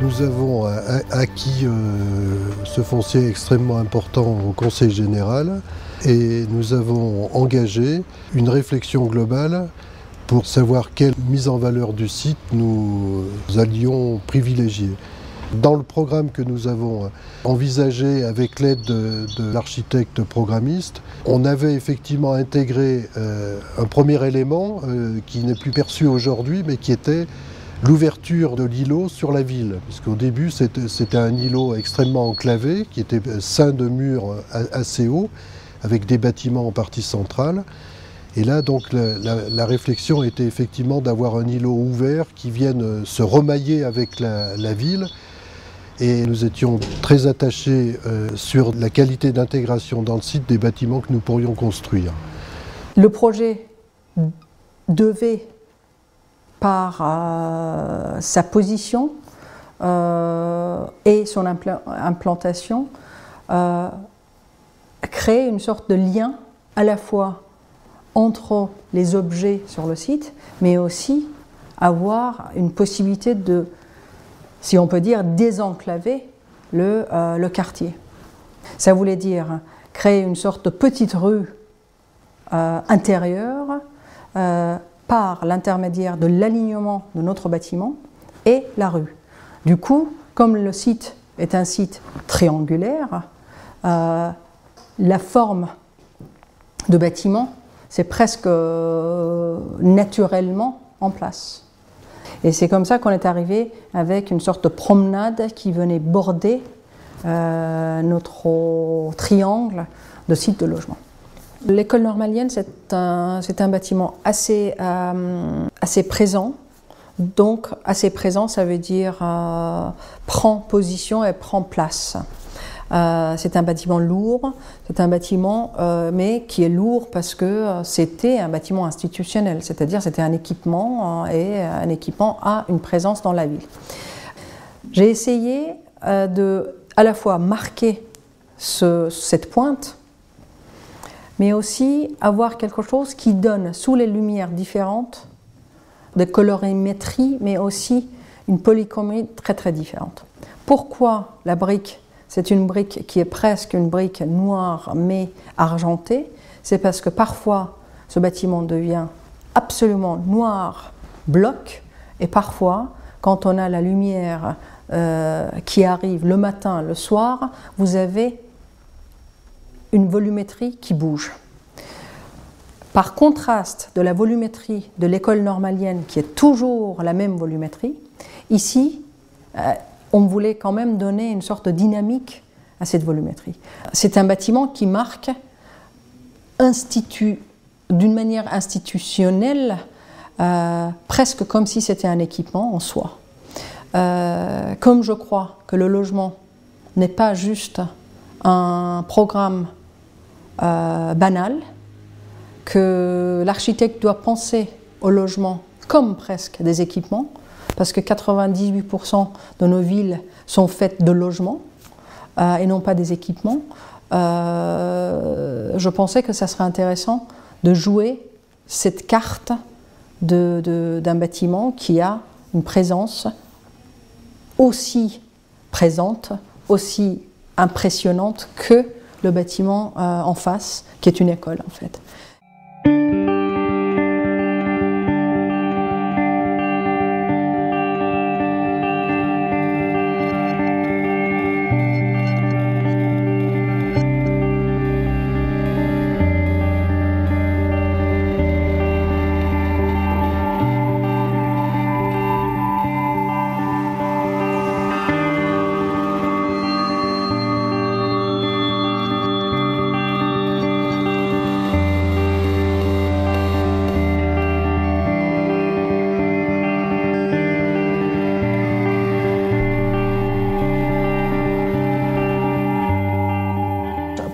Nous avons acquis ce foncier extrêmement important au Conseil général et nous avons engagé une réflexion globale pour savoir quelle mise en valeur du site nous allions privilégier. Dans le programme que nous avons envisagé avec l'aide de l'architecte programmiste, on avait effectivement intégré un premier élément qui n'est plus perçu aujourd'hui, mais qui était l'ouverture de l'îlot sur la ville. Parce qu'au début, c'était un îlot extrêmement enclavé, qui était ceint de murs assez hauts, avec des bâtiments en partie centrale. Et là, donc, la réflexion était effectivement d'avoir un îlot ouvert qui vienne se remailler avec la ville. Et nous étions très attachés sur la qualité d'intégration dans le site des bâtiments que nous pourrions construire. Le projet devait, par sa position et son implantation, créer une sorte de lien à la fois entre les objets sur le site, mais aussi avoir une possibilité de, si on peut dire, désenclaver le quartier. Ça voulait dire créer une sorte de petite rue intérieure par l'intermédiaire de l'alignement de notre bâtiment et la rue. Du coup, comme le site est un site triangulaire, la forme de bâtiment, c'est presque naturellement en place. Et c'est comme ça qu'on est arrivé avec une sorte de promenade qui venait border notre triangle de sites de logement. L'école normalienne, c'est un bâtiment assez présent. Donc, assez présent, ça veut dire prend position et prend place. C'est un bâtiment lourd, c'est un bâtiment mais qui est lourd parce que c'était un bâtiment institutionnel, c'est-à-dire c'était un équipement et un équipement a une présence dans la ville. J'ai essayé de à la fois marquer cette pointe, mais aussi avoir quelque chose qui donne sous les lumières différentes de colorimétrie, mais aussi une polychromie très très différente. Pourquoi la brique? C'est une brique qui est presque une brique noire mais argentée. C'est parce que parfois ce bâtiment devient absolument noir, bloc, et parfois quand on a la lumière qui arrive le matin, le soir, vous avez une volumétrie qui bouge. Par contraste de la volumétrie de l'école normalienne qui est toujours la même volumétrie, ici on voulait quand même donner une sorte de dynamique à cette volumétrie. C'est un bâtiment qui marque d'une manière institutionnelle, presque comme si c'était un équipement en soi. Comme je crois que le logement n'est pas juste un programme banal, que l'architecte doit penser au logement comme presque des équipements, parce que 98% de nos villes sont faites de logements et non pas des équipements. Je pensais que ça serait intéressant de jouer cette carte d'un bâtiment qui a une présence aussi présente, aussi impressionnante que le bâtiment en face, qui est une école en fait.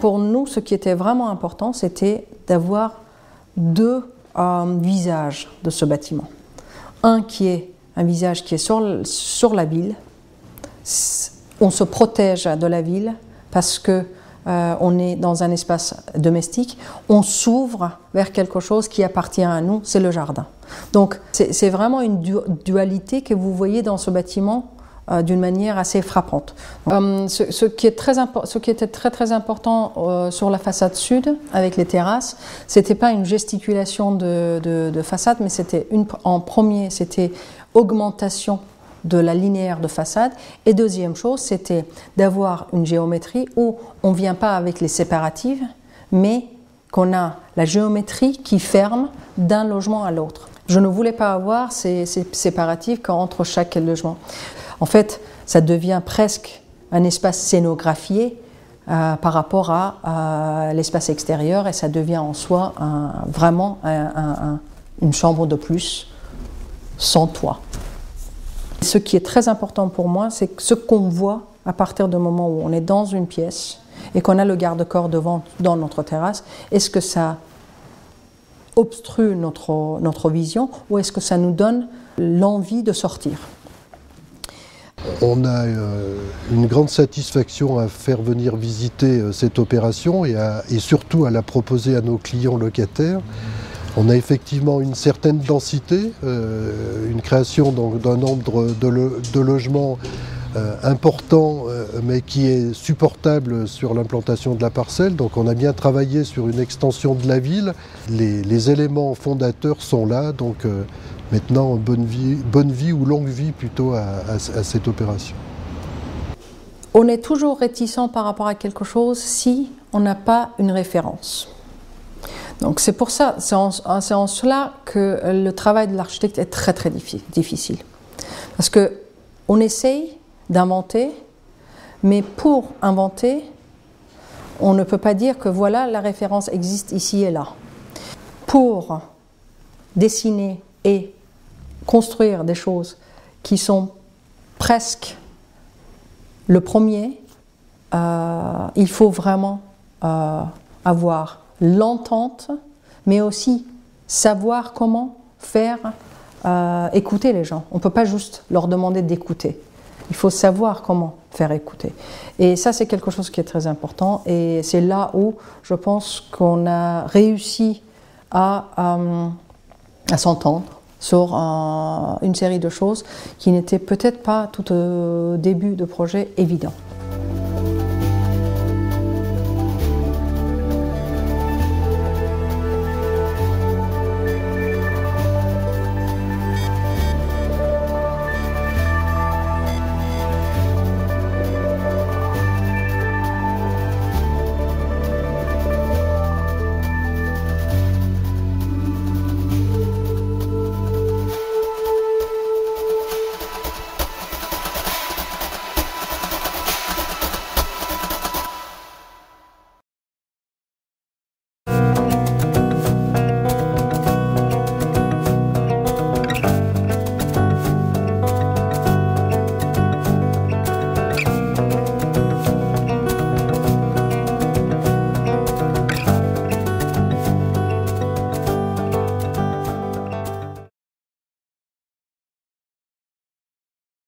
Pour nous, ce qui était vraiment important, c'était d'avoir deux visages de ce bâtiment. Un qui est un visage qui est sur la ville. On se protège de la ville parce que on est dans un espace domestique. On s'ouvre vers quelque chose qui appartient à nous, c'est le jardin. Donc c'est vraiment une dualité que vous voyez dans ce bâtiment d'une manière assez frappante. Ce qui était très important sur la façade sud, avec les terrasses, c'était pas une gesticulation de façade, mais en premier, c'était augmentation de la linéaire de façade. Et deuxième chose, c'était d'avoir une géométrie où on ne vient pas avec les séparatives, mais qu'on a la géométrie qui ferme d'un logement à l'autre. Je ne voulais pas avoir ces séparatifs qu'entre chaque logement. En fait, ça devient presque un espace scénographié par rapport à l'espace extérieur, et ça devient en soi vraiment une chambre de plus sans toit. Ce qui est très important pour moi, c'est ce qu'on voit à partir du moment où on est dans une pièce et qu'on a le garde-corps devant dans notre terrasse. Est-ce que ça obstrue notre vision ou est-ce que ça nous donne l'envie de sortir? On a une grande satisfaction à faire venir visiter cette opération et surtout à la proposer à nos clients locataires. On a effectivement une certaine densité, une création d'un nombre de logements important, mais qui est supportable sur l'implantation de la parcelle. Donc on a bien travaillé sur une extension de la ville. Les éléments fondateurs sont là, donc maintenant bonne vie ou longue vie plutôt à cette opération. On est toujours réticent par rapport à quelque chose si on n'a pas une référence. Donc c'est pour ça, c'est en cela que le travail de l'architecte est très difficile. Parce qu'on essaye d'inventer, mais pour inventer, on ne peut pas dire que voilà, la référence existe ici et là. Pour dessiner et construire des choses qui sont presque le premier, il faut vraiment avoir l'entente, mais aussi savoir comment faire écouter les gens. On ne peut pas juste leur demander d'écouter. Il faut savoir comment faire écouter. Et ça, c'est quelque chose qui est très important. Et c'est là où je pense qu'on a réussi à s'entendre sur une série de choses qui n'étaient peut-être pas tout au début de projet évidents.